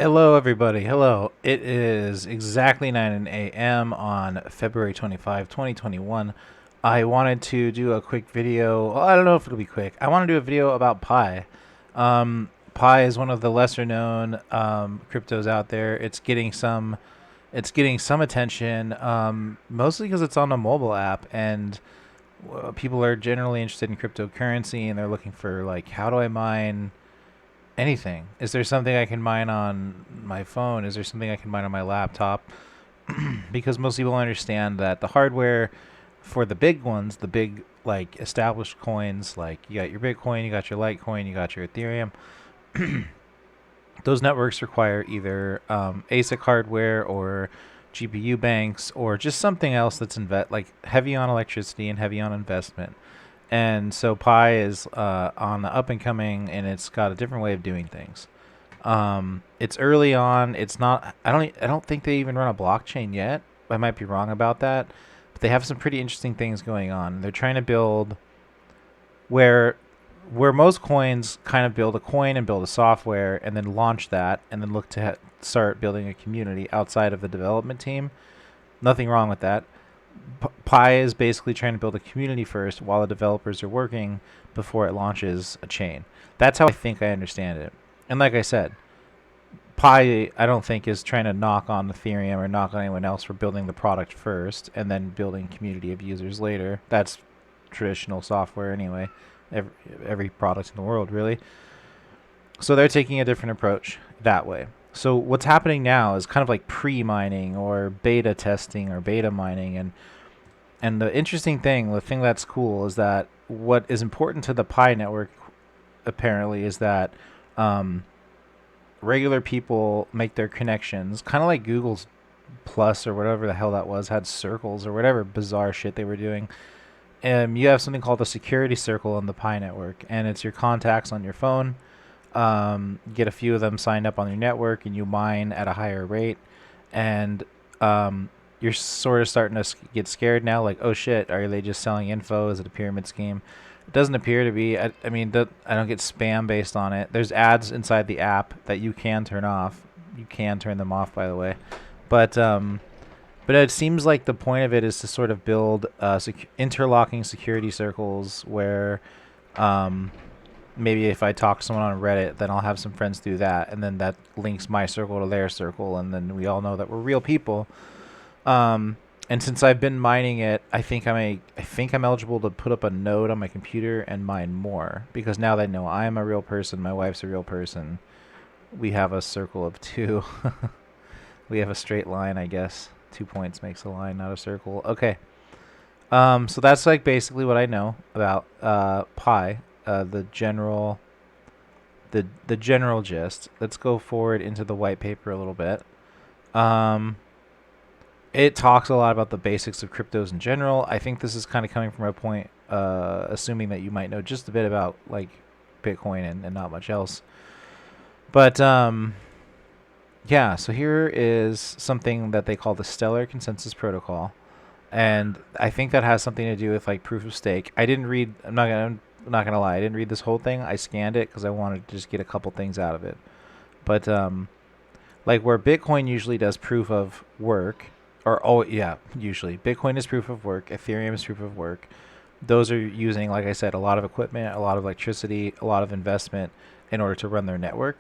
Hello, everybody. Hello. It is exactly 9 a.m. on February 25, 2021. I wanted to do a quick video. Well, I don't know if it'll be quick. I want to do a video about Pi. Pi is one of the lesser known cryptos out there. It's getting some attention, mostly because it's on a mobile app, and people are generally interested in cryptocurrency, and they're looking for, like, how do I mine anything? Is there something I can mine on my phone? Is there something I can mine on my laptop? Because most people understand that the hardware for the big ones, the big like established coins, like you got your Bitcoin, you got your Litecoin, you got your Ethereum. Those networks require either ASIC hardware or GPU banks or just something else that's like heavy on electricity and heavy on investment. And so Pi is on the up and coming, and it's got a different way of doing things. It's early on. It's not. I don't think they even run a blockchain yet. I might be wrong about that, but they have some pretty interesting things going on. They're trying to build where where most coins kind of build a coin and build a software and then launch that and then look to start building a community outside of the development team. Nothing wrong with that. Pi is basically trying to build a community first while the developers are working before it launches a chain. That's how I think I understand it. And like I said, Pi, I don't think, is trying to knock on Ethereum or knock on anyone else for building the product first and then building community of users later. That's traditional software anyway. Every, every product in the world, really. So they're taking a different approach that way. So what's happening now is kind of like pre-mining or beta testing or beta mining, and the interesting thing, the thing that's cool, is that what is important to the Pi network apparently is that um, regular people make their connections, kind of like Google's Plus or whatever the hell that was, had circles or whatever bizarre shit they were doing. You have something called a security circle on the Pi network, and it's your contacts on your phone. Get a few of them signed up on your network, and you mine at a higher rate. And you're sort of starting to get scared now, like, oh shit, are they just selling info? Is it a pyramid scheme? It doesn't appear to be. I mean, I don't get spam based on it. There's ads inside the app that you can turn off. You can turn them off, by the way. But but it seems like the point of it is to sort of build interlocking security circles where um, maybe if I talk to someone on Reddit, then I'll have some friends do that, and then that links my circle to their circle, and then we all know that we're real people. Um, and since I've been mining it, I think I'm eligible to put up a node on my computer and mine more, because now they know I am a real person, my wife's a real person. We have a circle of two. We have a straight line, I guess. 2 points makes a line, not a circle. Okay. So that's like basically what I know about Pi, the general gist. Let's go forward into the white paper a little bit. Um, it talks a lot about the basics of cryptos in general. I think this is kind of coming from a point, assuming that you might know just a bit about like Bitcoin and not much else. But yeah, so here is something that they call the Stellar Consensus Protocol, and I think that has something to do with like proof of stake. I didn't read. I'm not gonna lie. I didn't read this whole thing. I scanned it because I wanted to just get a couple things out of it. But like where Bitcoin usually does proof of work, or oh yeah, usually Bitcoin is proof of work. Ethereum is proof of work. Those are using, like I said, a lot of equipment, a lot of electricity, a lot of investment in order to run their network.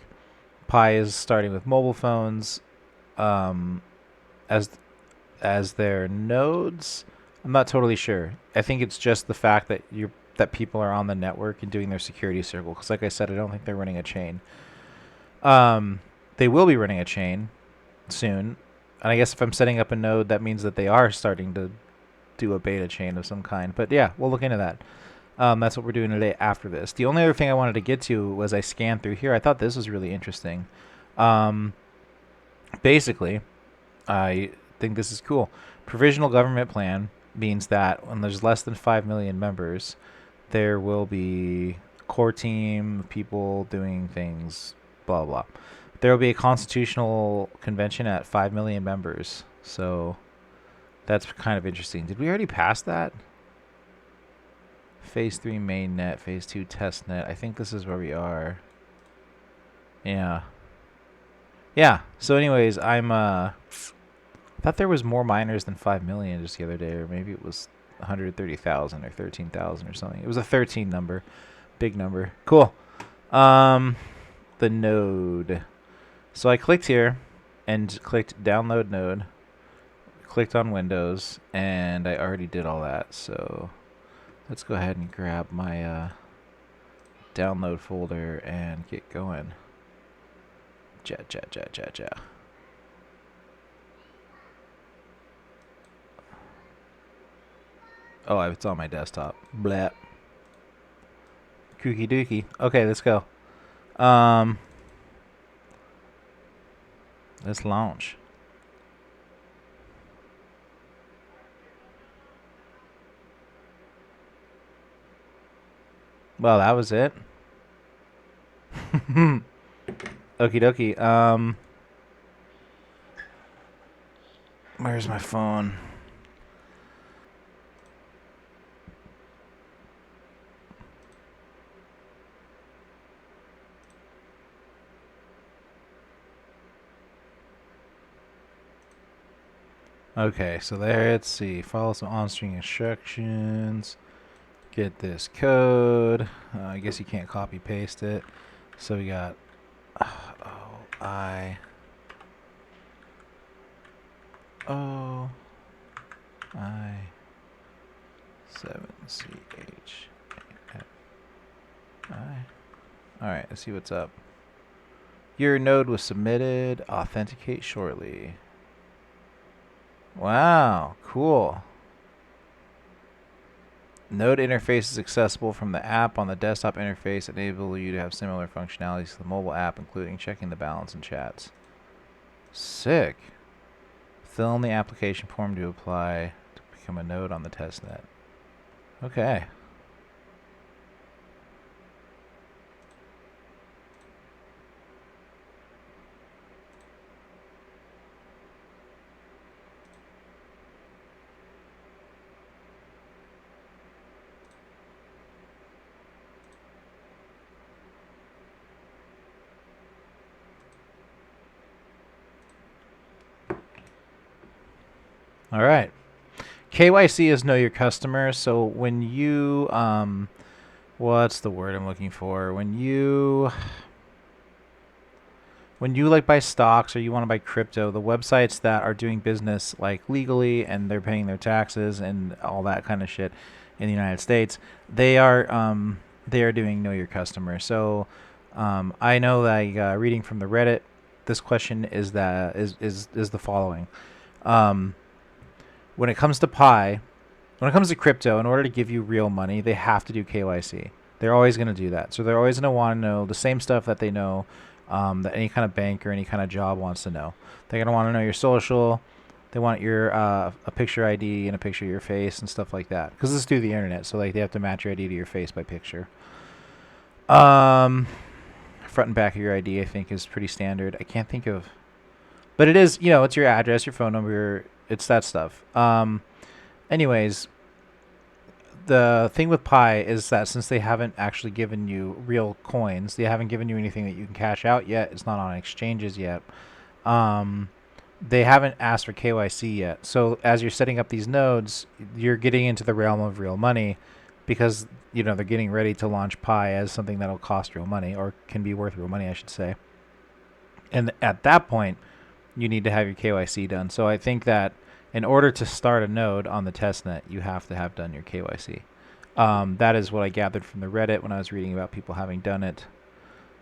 Pi is starting with mobile phones um, as their nodes. I'm not totally sure. I think it's just the fact that people are on the network and doing their security circle. Because, like I said, I don't think they're running a chain. Um, they will be running a chain soon, and I guess if I'm setting up a node, that means that they are starting to do a beta chain of some kind. But yeah, we'll look into that. That's what we're doing today after this. The only other thing I wanted to get to was I scanned through here. I thought this was really interesting. Um, basically, I think this is cool. Provisional government plan means that when there's less than 5 million members, there will be core team people doing things, blah, blah. There will be a constitutional convention at 5 million members. So that's kind of interesting. Did we already pass that? Phase 3 mainnet, Phase 2 testnet. I think this is where we are. Yeah. Yeah. So, anyways, I thought there was more miners than 5 million just the other day, or maybe it was 130,000 or 13,000 or something. It was a 13 number, big number. Cool. Um, the node. So I clicked here and clicked download node, clicked on Windows, and I already did all that. So let's go ahead and grab my download folder and get going. Ja, ja, ja, ja, ja. Oh, it's on my desktop. Blah. Kooky dookie. Okay, let's go. Um, let's launch. Well, that was it. Okie dokie. Where's my phone? Okay, so there, let's see. Follow some on-string instructions. Get this code. I guess you can't copy paste it. So we got O-I O-I 7-C-H-I. Alright, let's see what's up. Your node was submitted. Authenticate shortly. Wow, cool. Node interface is accessible from the app on the desktop interface, enable you to have similar functionalities to the mobile app, including checking the balance and chats. Sick. Fill in the application form to apply to become a node on the testnet. Okay. All right. KYC is know your customer. So when you what's the word I'm looking for? When you like buy stocks or you want to buy crypto, the websites that are doing business like legally and they're paying their taxes and all that kind of shit in the United States, they are doing know your customer. So I know that reading from the Reddit, this question is the following. Um, when it comes to Pi, when it comes to crypto, in order to give you real money, they have to do KYC. They're always going to do that. So they're always going to want to know the same stuff that they know that any kind of bank or any kind of job wants to know. They're going to want to know your social. They want your a picture ID and a picture of your face and stuff like that. Because this is through the internet, so like they have to match your ID to your face by picture. Um, front and back of your ID, I think, is pretty standard. I can't think of, but it is. It's your address, your phone number. It's that stuff. Anyways, the thing with Pi is that since they haven't actually given you real coins, they haven't given you anything that you can cash out yet. It's not on exchanges yet. Um, they haven't asked for KYC yet. So as you're setting up these nodes, you're getting into the realm of real money because they're getting ready to launch Pi as something that'll cost real money or can be worth real money, I should say. And at that point, you need to have your KYC done. So I think that in order to start a node on the testnet, you have to have done your KYC. That is what I gathered from the Reddit when I was reading about people having done it.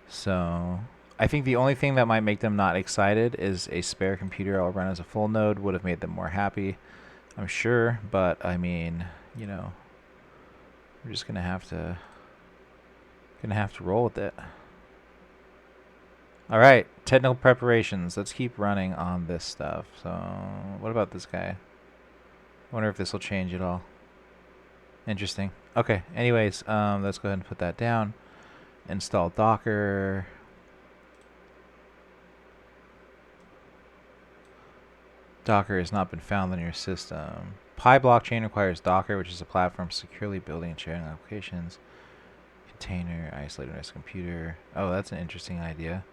So I think the only thing that might make them not excited is a spare computer I'll run as a full node would have made them more happy, I'm sure. But I mean, we're just gonna have to roll with it. All right, technical preparations. Let's keep running on this stuff. So, what about this guy? I wonder if this will change at all. Interesting. Okay, anyways, let's go ahead and put that down. Install Docker. Docker has not been found on your system. Pi blockchain requires Docker, which is a platform for securely building and sharing applications. Container, isolated on his computer. Oh, that's an interesting idea.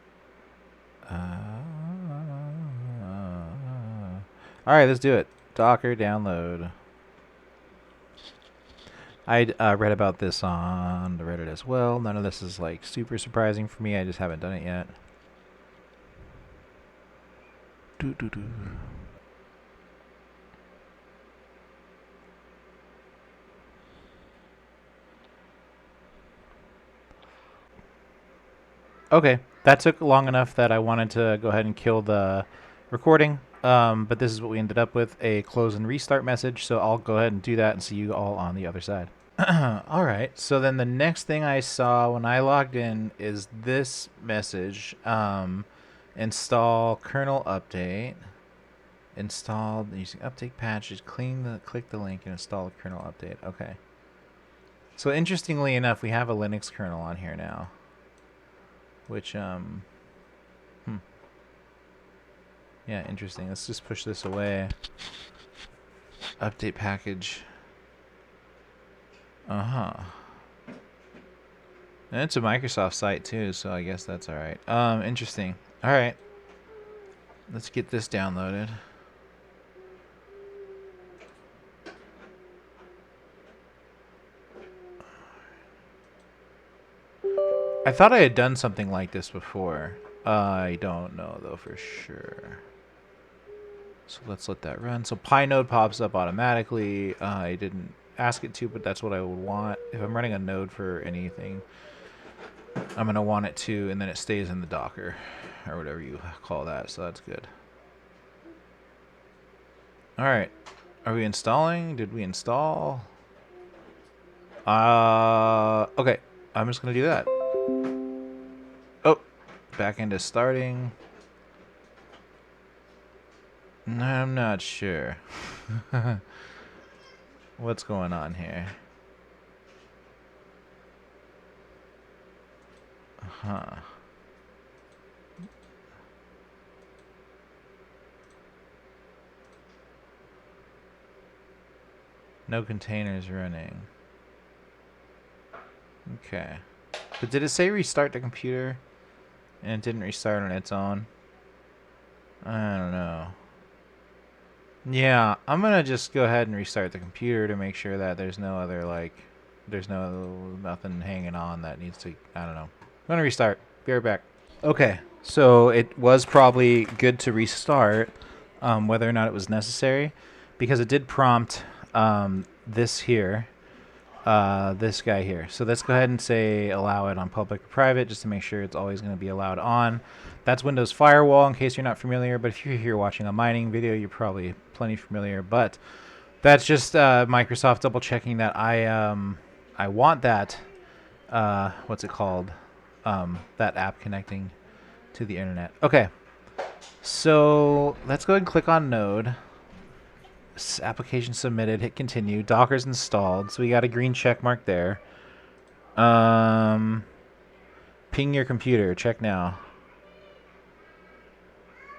All right, let's do it. Docker download. I read about this on the Reddit as well. None of this is like super surprising for me. I just haven't done it yet. Doo-doo-doo. Okay, that took long enough that I wanted to go ahead and kill the recording. But this is what we ended up with, a close and restart message. So I'll go ahead and do that and see you all on the other side. All right. So then the next thing I saw when I logged in is this message. Install kernel update. Installed using update patches. Click the link and install the kernel update. Okay. So interestingly enough, we have a Linux kernel on here now. Which yeah, interesting. Let's just push this away. Update package. And it's a Microsoft site too, so I guess that's all right. Interesting. All right. Let's get this downloaded. I thought I had done something like this before. I don't know though for sure. So let's let that run. So Pinode pops up automatically. I didn't ask it to, but that's what I would want. If I'm running a node for anything, I'm going to want it to, and then it stays in the Docker, or whatever you call that, so that's good. Alright. Are we installing? Did we install? Okay. I'm just going to do that. Oh, backend is starting. I'm not sure. What's going on here? Huh. No containers running. Okay. But did it say restart the computer? And it didn't restart on its own? I don't know. Yeah, I'm gonna just go ahead and restart the computer to make sure that there's no other, like, there's nothing hanging on that needs to, I don't know. I'm gonna restart. Be right back. Okay, so it was probably good to restart, whether or not it was necessary, because it did prompt this here, this guy here. So let's go ahead and say allow it on public or private, just to make sure it's always going to be allowed on. That's Windows Firewall, in case you're not familiar, but if you're here watching a mining video, you're probably plenty familiar. But that's just Microsoft double checking that I want that, what's it called, that app connecting to the internet. Okay, so let's go ahead and click on Node. Application submitted. Hit continue. Docker's installed, so we got a green check mark there. Ping your computer. Check now.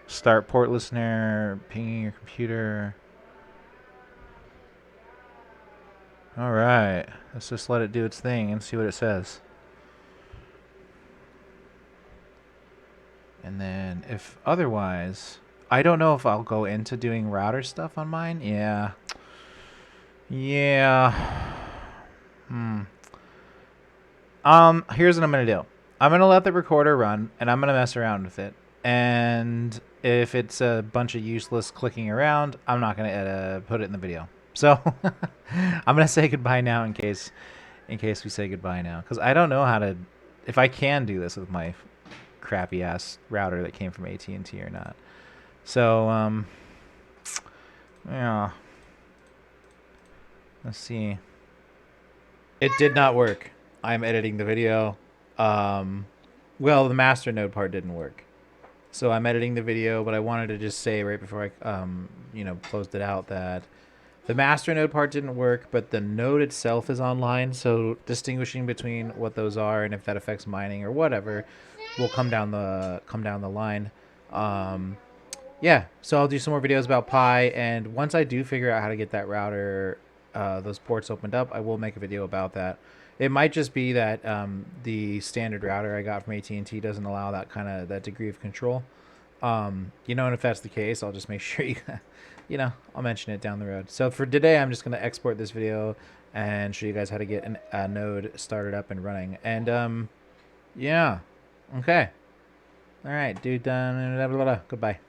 Start port listener. Pinging your computer. All right. Let's just let it do its thing and see what it says. And then if otherwise, I don't know if I'll go into doing router stuff on mine. Yeah. Here's what I'm gonna do. I'm gonna let the recorder run, and I'm gonna mess around with it. And if it's a bunch of useless clicking around, I'm not gonna put it in the video. So I'm gonna say goodbye now in case we say goodbye now, because I don't know how to, if I can do this with my crappy ass router that came from AT&T or not. So yeah. Let's see. It did not work. I'm editing the video. Well, the master node part didn't work. So I'm editing the video, but I wanted to just say right before I, closed it out that the master node part didn't work, but the node itself is online. So distinguishing between what those are and if that affects mining or whatever will come down the line. Yeah, so I'll do some more videos about Pi, and once I do figure out how to get that router, those ports opened up, I will make a video about that. It might just be that the standard router I got from AT&T doesn't allow that degree of control. You know, and if that's the case, I'll just make sure you, you know, I'll mention it down the road. So for today, I'm just gonna export this video and show you guys how to get a node started up and running. And yeah, okay, all right, dude. Goodbye.